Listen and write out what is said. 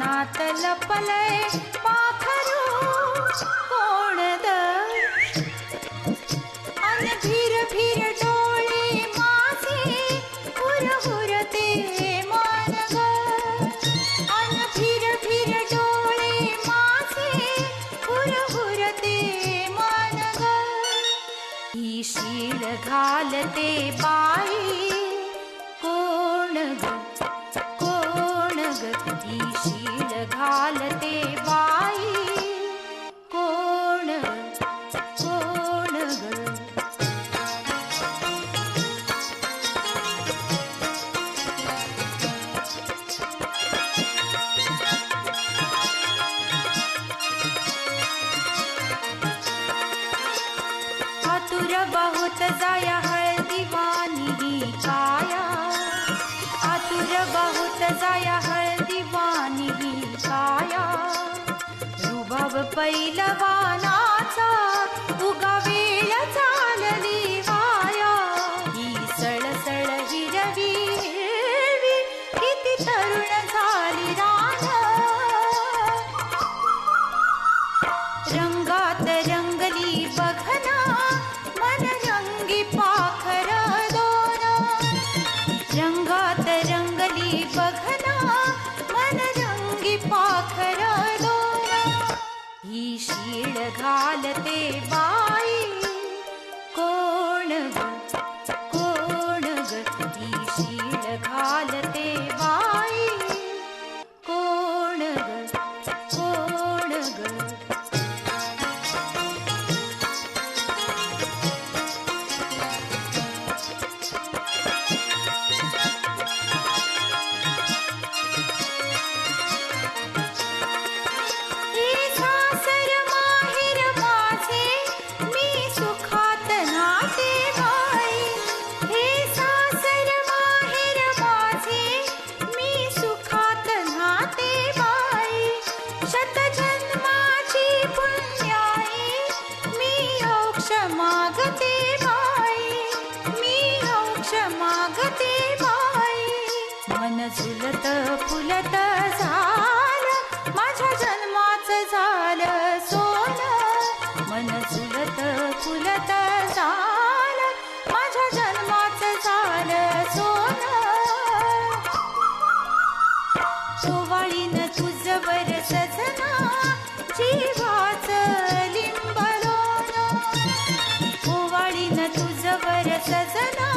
रानात लपलय पाखरू कोण अन भीर भीर डोळे माझे हुरहुरते मन ग अन भीर भीर डोळे माझे हुरहुरते मन ग ही शीळ घालते बाई कोण ग ही शीळ घालते बाई कोण कोण ग आतुर बहुत जाया हळदी वाणी ही काया आतुर बहुत जाया हळदी वाणी ही काया रुबाब पैलवानाचा उगा वेळ चालली वाया ही सळसळ हिरवी हिरवी किती तरुण झाली रान रंगात रंगली बघना मन रंगी पाखर दोन रंगात रंगली बघना मन रंगी पाखर दोन ही शीळ घालते बाई कोण ग ही शीळ घालते बाई कोण ग मागते बाई मन झुलत फुलत झालं माझ्या जन्माचं झालं सोन मन झुलत फुलत झालं माझ्या जन्माचं झालं सोन सोवाळीनं तुझवर सजना जीवाचं लिंबलोन सोवाळीनं तुझवर सजना